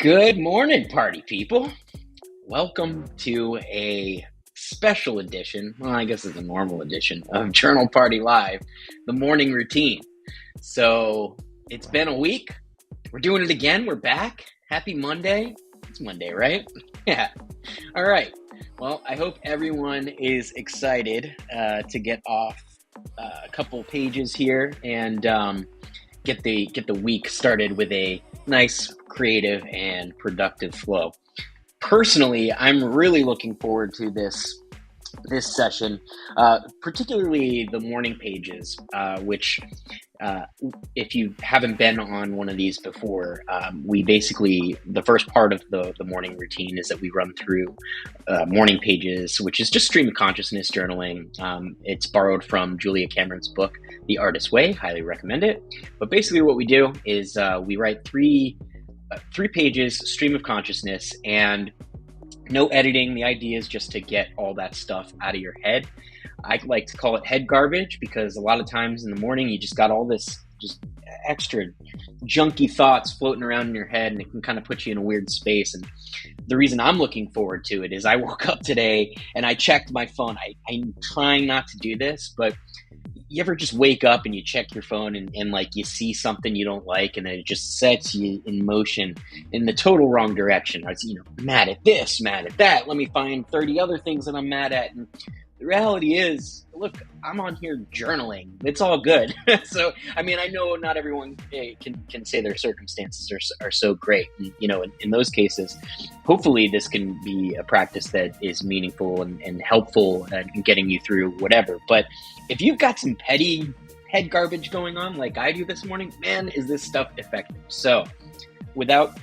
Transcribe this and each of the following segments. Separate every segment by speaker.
Speaker 1: Good morning, party people. Welcome to a special edition, well, I guess it's a normal edition of Journal Party Live, the morning routine. So it's been a week. We're doing it again. We're back. Happy Monday. It's Monday, right? Yeah. All right. Well, I hope everyone is excited to get off a couple pages here and get the week started with a nice, creative, and productive flow. Personally, I'm really looking forward to this session, particularly the morning pages, which if you haven't been on one of these before, we basically, the first part of the morning routine is that we run through morning pages, which is just stream of consciousness journaling. It's borrowed from Julia Cameron's book, The Artist's Way. Highly recommend it. But basically what we do is we write three pages, stream of consciousness, and no editing. The idea is just to get all that stuff out of your head. I like to call it head garbage because a lot of times in the morning you just got all this just extra junky thoughts floating around in your head, and it can kind of put you in a weird space. And the reason I'm looking forward to it is I woke up today and I checked my phone. I'm trying not to do this, but you ever just wake up and you check your phone and like you see something you don't like, and then it just sets you in motion in the total wrong direction. I was, mad at this, mad at that. Let me find 30 other things that I'm mad at. And the reality is, look, I'm on here journaling. It's all good. So, I mean, I know not everyone can say their circumstances are so great. And, in those cases, hopefully this can be a practice that is meaningful and helpful in getting you through whatever. But if you've got some petty head garbage going on like I do this morning, man, is this stuff effective. So without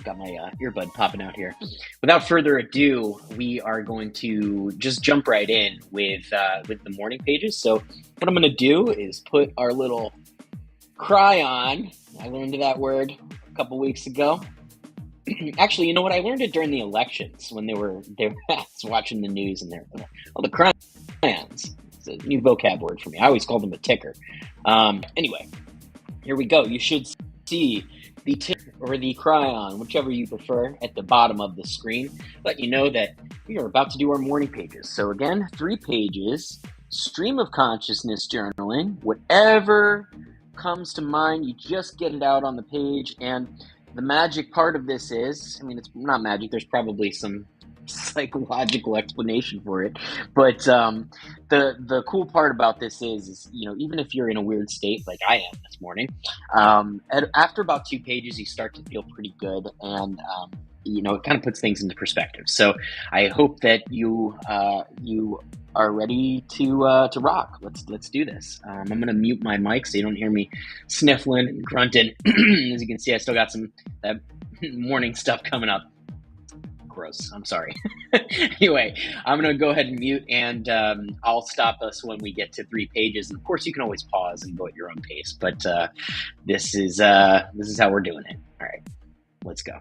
Speaker 1: got my earbud popping out here. Without further ado, we are going to just jump right in with the morning pages. So what I'm going to do is put our little cry on. I learned that word a couple weeks ago. Actually, you know what? I learned it during the elections when they were watching the news, and they're the crayons. It's a new vocab word for me. I always called them a ticker. Anyway, here we go. You should see the ticker or the crayon, whichever you prefer, at the bottom of the screen. Let you know that we are about to do our morning pages. So again, 3 pages, stream of consciousness journaling. Whatever comes to mind, you just get it out on the page. And the magic part of this is, it's not magic, there's probably some psychological explanation for it, but the cool part about this is even if you're in a weird state like I am this morning, after about 2 pages you start to feel pretty good, and it kind of puts things into perspective. So I hope that you are ready to rock. Let's do this. I'm gonna mute my mic so you don't hear me sniffling and grunting. As you can see, I still got some that morning stuff coming up. Gross. I'm sorry. Anyway, I'm going to go ahead and mute, and I'll stop us when we get to 3 pages. And of course, you can always pause and go at your own pace, but this is how we're doing it. All right, let's go.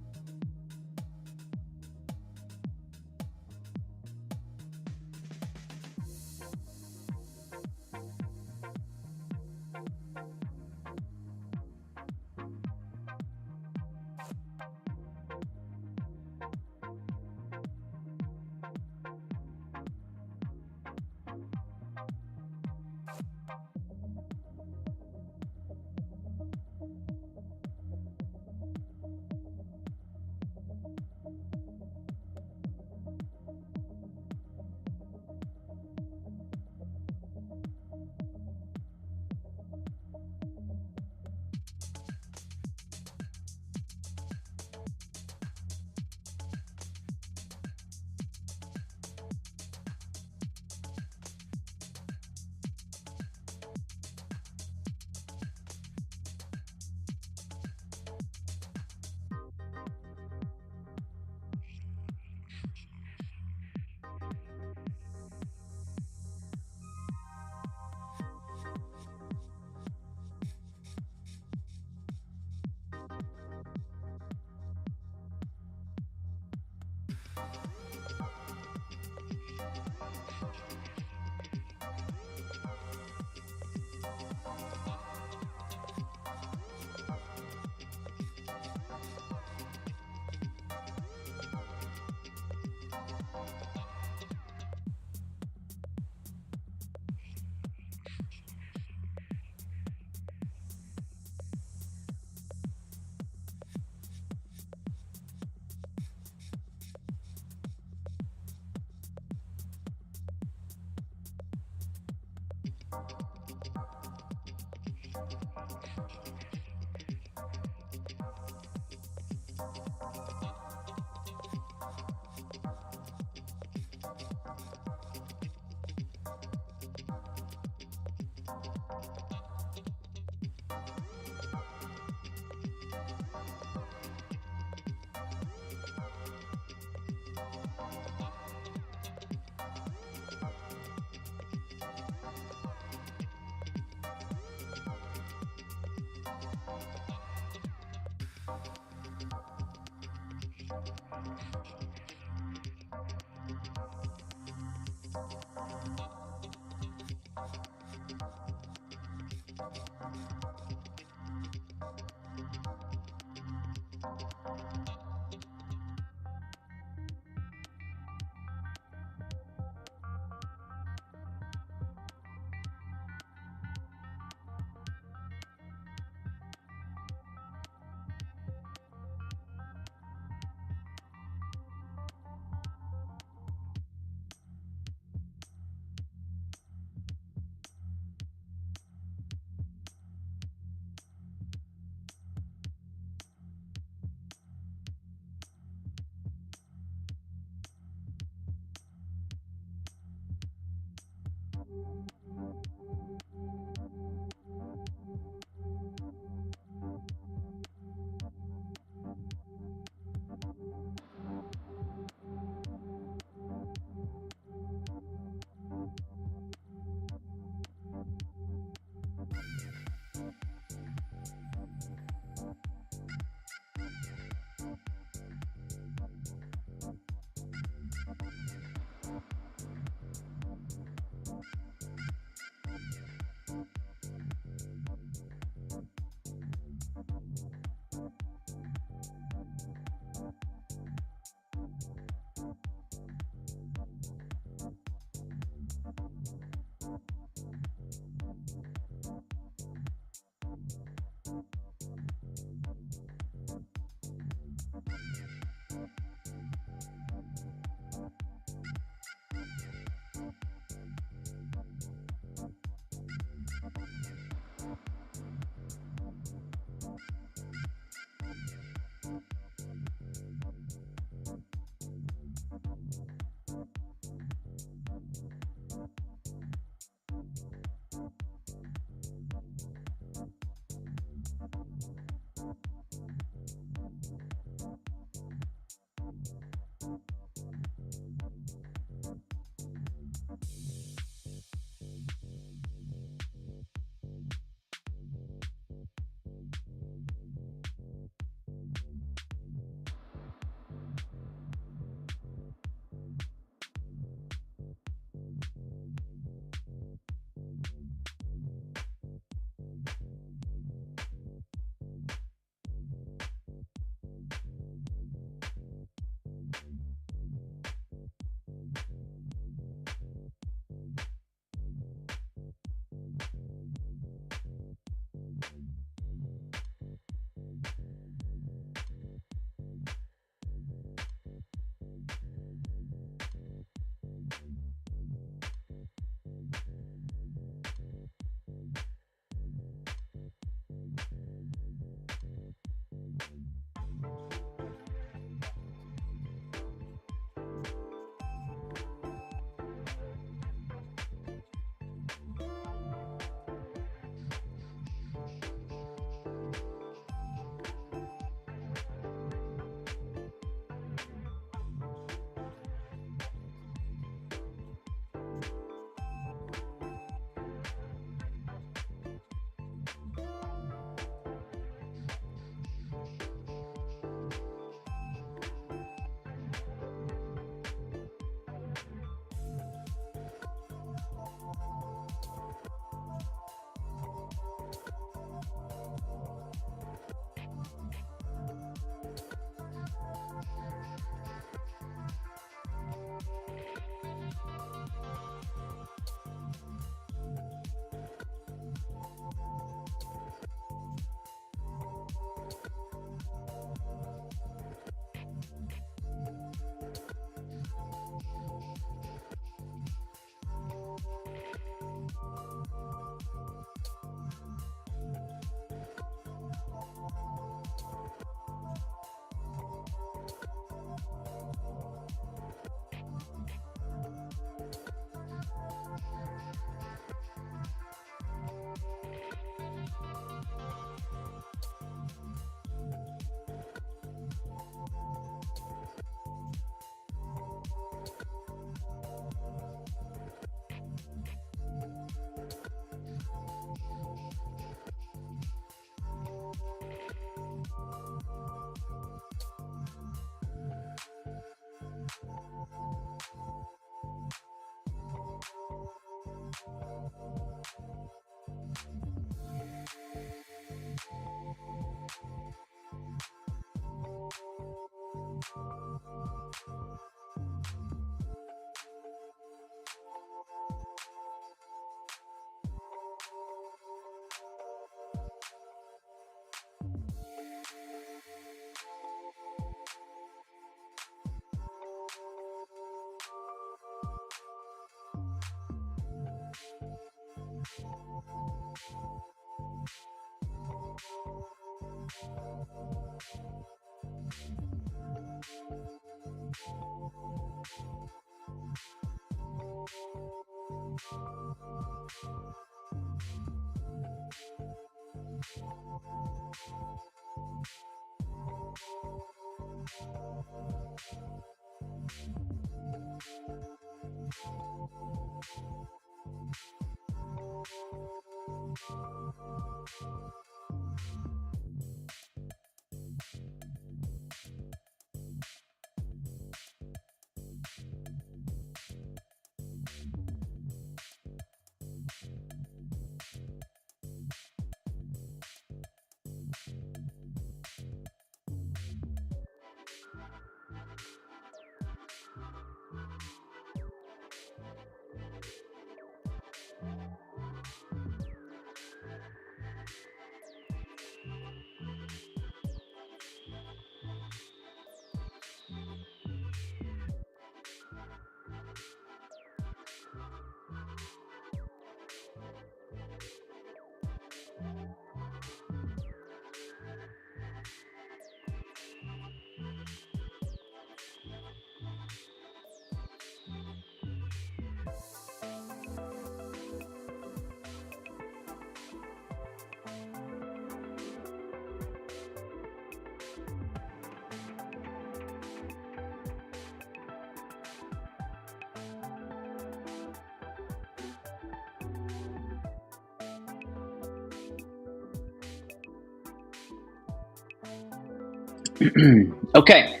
Speaker 1: Okay,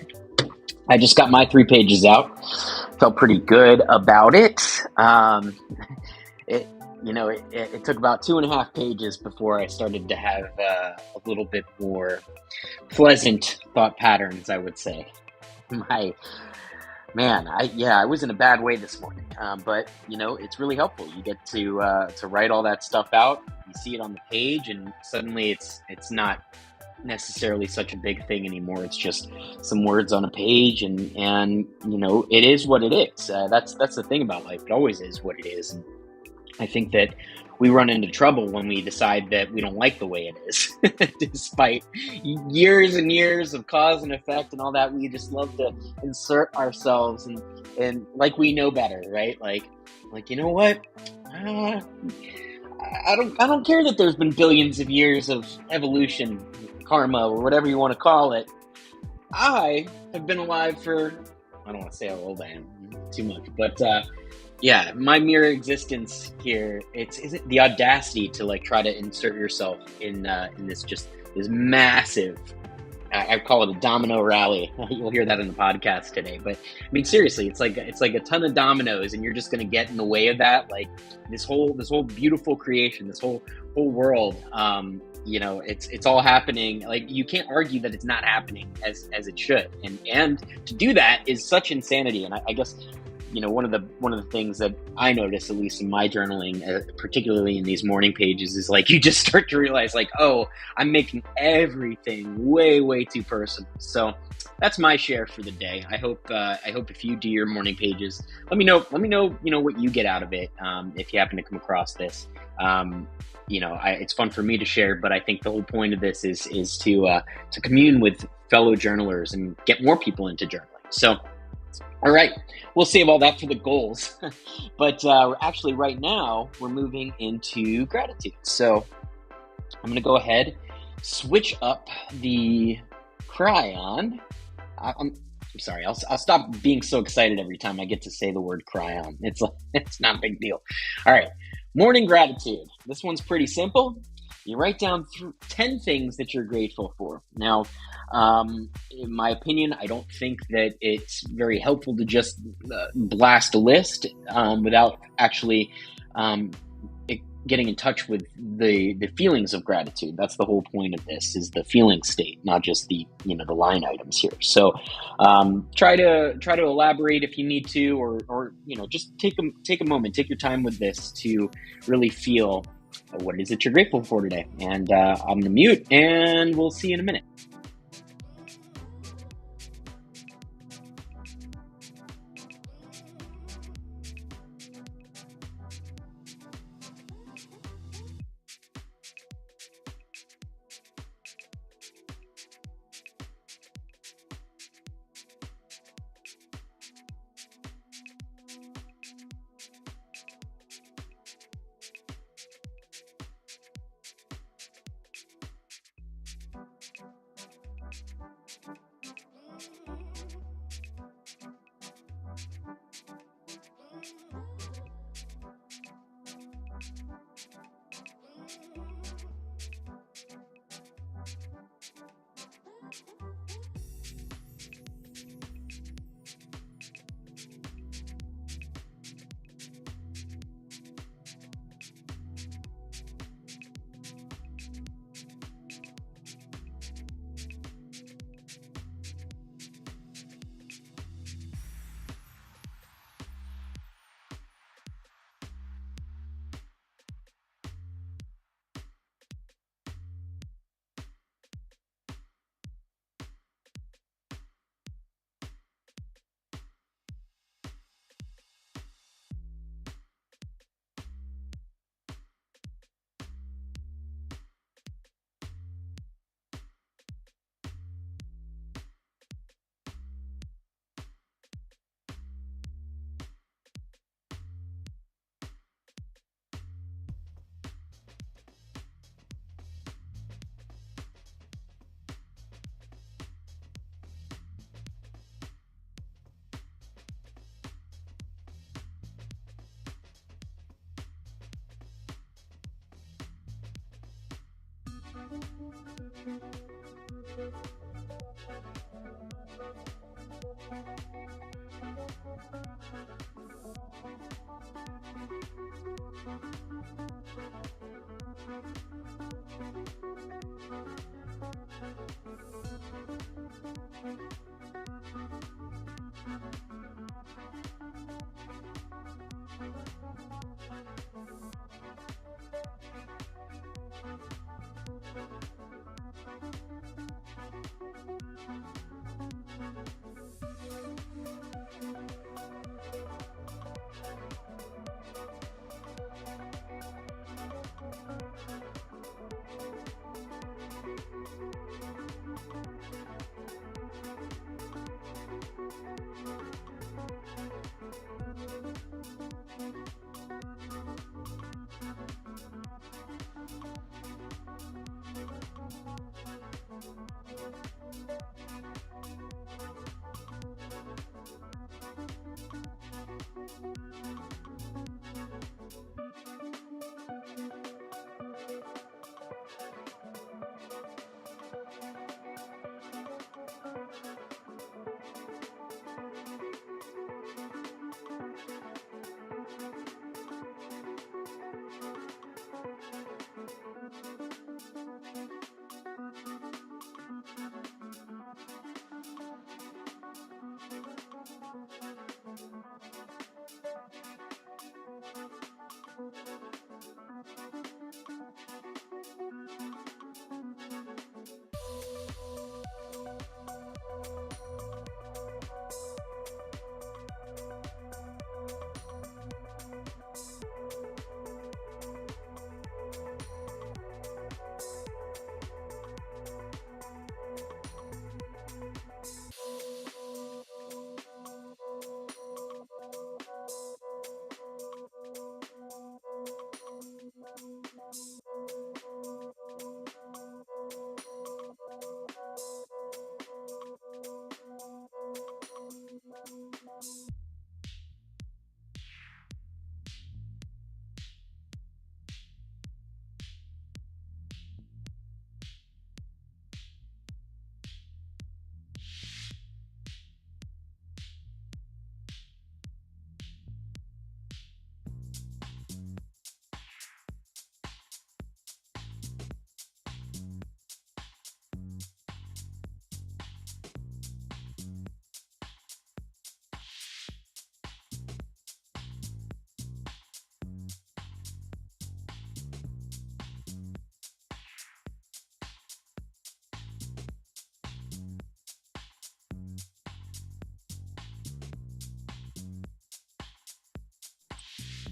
Speaker 1: I just got my 3 pages out. Felt pretty good about it. It it took about 2.5 pages before I started to have a little bit more pleasant thought patterns, I would say. My man, I was in a bad way this morning, but it's really helpful. You get to write all that stuff out. You see it on the page, and suddenly it's not necessarily such a big thing anymore. It's just some words on a page, and it is what it is. That's the thing about life. It always is what it is. And I think that we run into trouble when we decide that we don't like the way it is, despite years and years of cause and effect and all that. We just love to insert ourselves and like we know better, right? Like you know what? Uh, I don't care that there's been billions of years of evolution, karma, or whatever you want to call it. I have been alive for, I don't want to say how old I am too much, but yeah, my mere existence here, isn't the audacity to like try to insert yourself in this massive, I call it a domino rally. You'll hear that in the podcast today. But I mean, seriously, it's like a ton of dominoes, and you're just going to get in the way of that. Like this whole beautiful creation, this whole world. It's all happening. Like, you can't argue that it's not happening as it should. And to do that is such insanity. And I guess one of the things that I notice, at least in my journaling, particularly in these morning pages, is like you just start to realize, like, oh, I'm making everything way too personal. So that's my share for the day. I hope if you do your morning pages, let me know what you get out of it. If you happen to come across this, it's fun for me to share, but I think the whole point of this is to commune with fellow journalers and get more people into journaling. So, all right, we'll save all that for the goals. But actually, right now, we're moving into gratitude. So I'm going to go ahead, switch up the cryon. I'm sorry, I'll stop being so excited every time I get to say the word cryon. It's not a big deal. All right, morning gratitude. This one's pretty simple. You write down 10 things that you're grateful for. Now, in my opinion, I don't think that it's very helpful to just blast a list without actually getting in touch with the feelings of gratitude. That's the whole point of this, is the feeling state, not just the the line items here. So try to elaborate if you need to, or just take a moment, take your time with this to really feel what it is that you're grateful for today. And I'm going to mute, and we'll see you in a minute.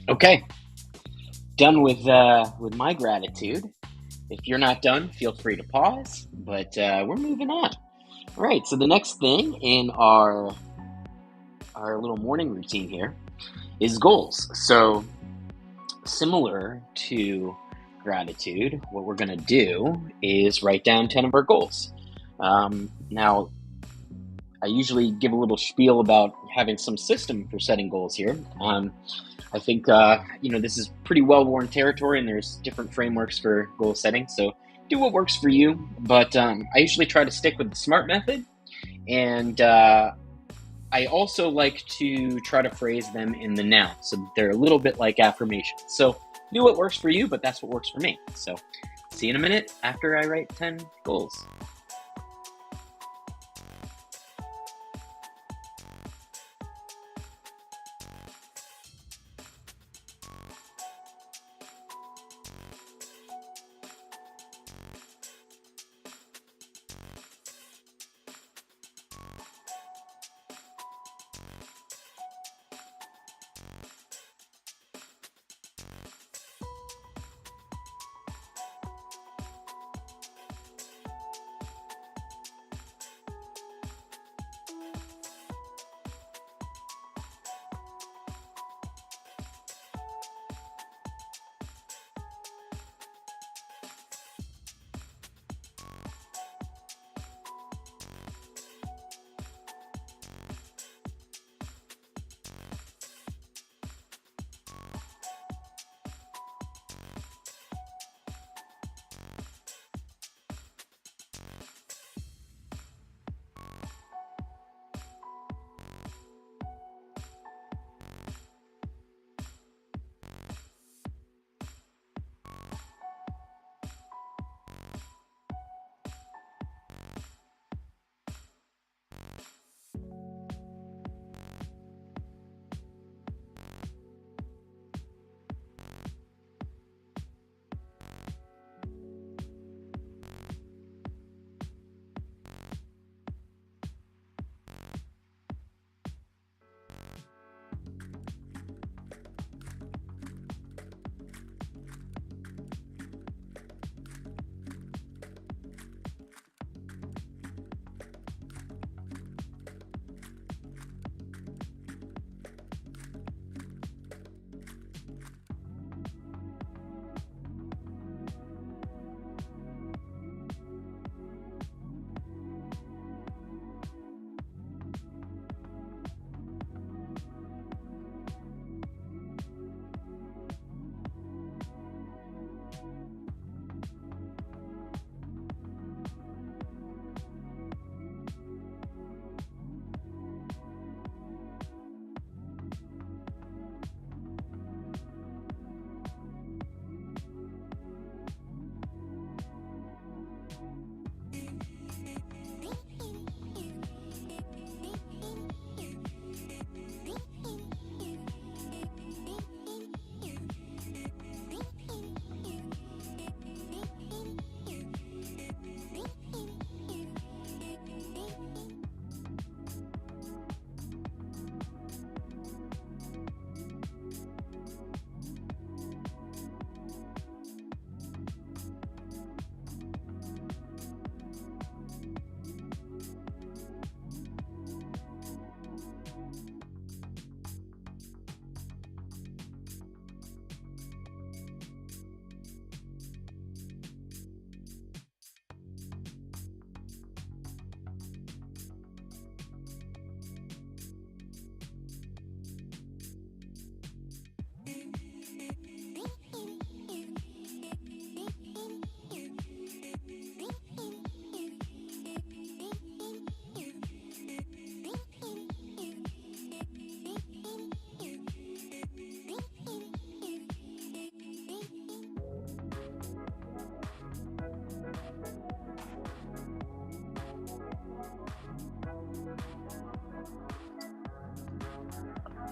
Speaker 1: Okay, done with my gratitude. If you're not done, feel free to pause, but we're moving on. All right, so the next thing in our little morning routine here is goals. So similar to gratitude, what we're going to do is write down 10 of our goals. Now, I usually give a little spiel about having some system for setting goals here. I think this is pretty well-worn territory, and there's different frameworks for goal setting. So do what works for you. But I usually try to stick with the SMART method, and I also like to try to phrase them in the noun, so they're a little bit like affirmations. So do what works for you, but that's what works for me. So see you in a minute after I write 10 goals.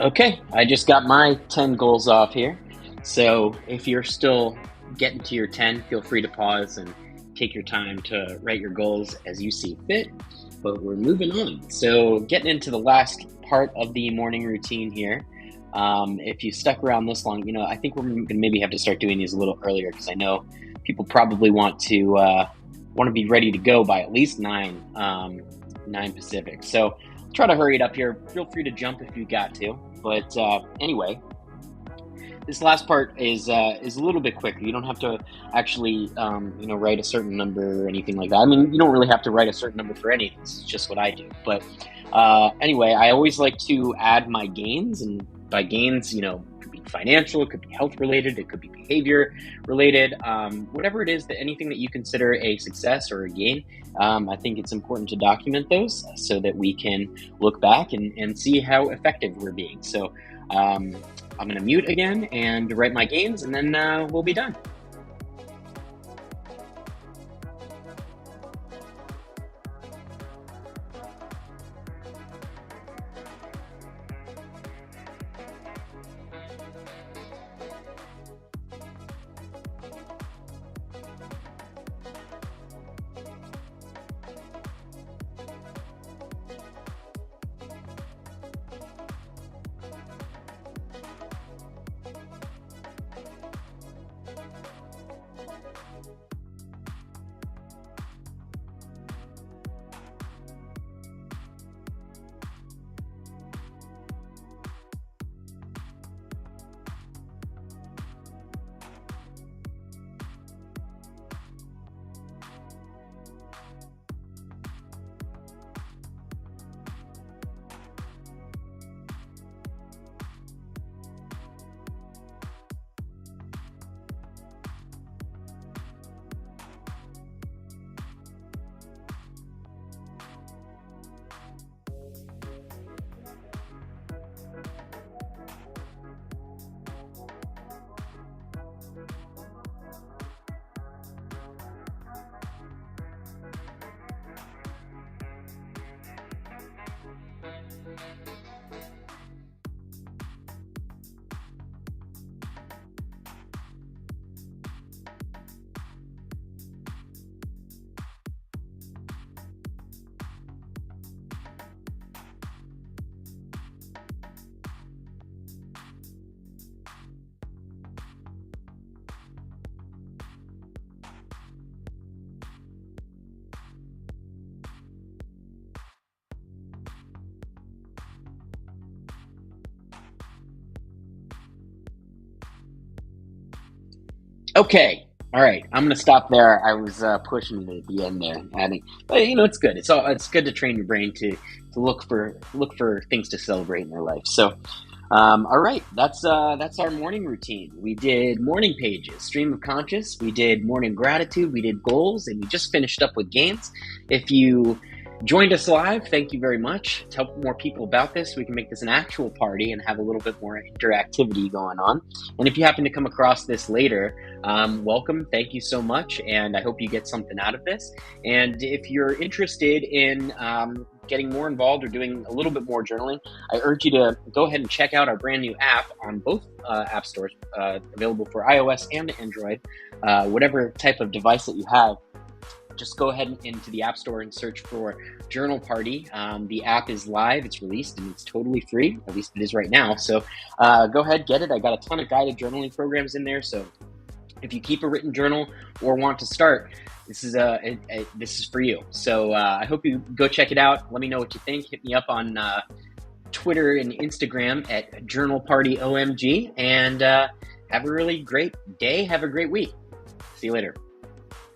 Speaker 1: Okay, I just got my 10 goals off here. So if you're still getting to your 10, feel free to pause and take your time to write your goals as you see fit. But we're moving on. So getting into the last part of the morning routine here. If you stuck around this long, I think we're going to maybe have to start doing these a little earlier because I know people probably want to be ready to go by at least 9 Pacific. So try to hurry it up here. Feel free to jump if you got to. But anyway, this last part is a little bit quicker. You don't have to actually, write a certain number or anything like that. I mean, you don't really have to write a certain number for anything. It's just what I do. But anyway, I always like to add my gains, and by gains, it could be financial, it could be health related, it could be behavior related, whatever it is, anything that you consider a success or a gain. I think it's important to document those so that we can look back and see how effective we're being. So I'm going to mute again and write my gains, and then we'll be done. Okay. All right. I'm gonna stop there. I was pushing it at the end there, adding, but it's good. It's good to train your brain to look for things to celebrate in their life. So, all right. That's our morning routine. We did morning pages, stream of conscious. We did morning gratitude. We did goals, and we just finished up with gains. If you joined us live, thank you very much. To help more people about this, we can make this an actual party and have a little bit more interactivity going on. And if you happen to come across this later, welcome. Thank you so much. And I hope you get something out of this. And if you're interested in getting more involved or doing a little bit more journaling, I urge you to go ahead and check out our brand new app on both app stores, available for iOS and Android, whatever type of device that you have. Just go ahead into the App Store and search for Journal Party. The app is live, it's released, and it's totally free. At least it is right now. So go ahead, get it. I got a ton of guided journaling programs in there. So if you keep a written journal or want to start, this is for you. So I hope you go check it out. Let me know what you think. Hit me up on Twitter and Instagram at Journal Party OMG. And have a really great day. Have a great week. See you later.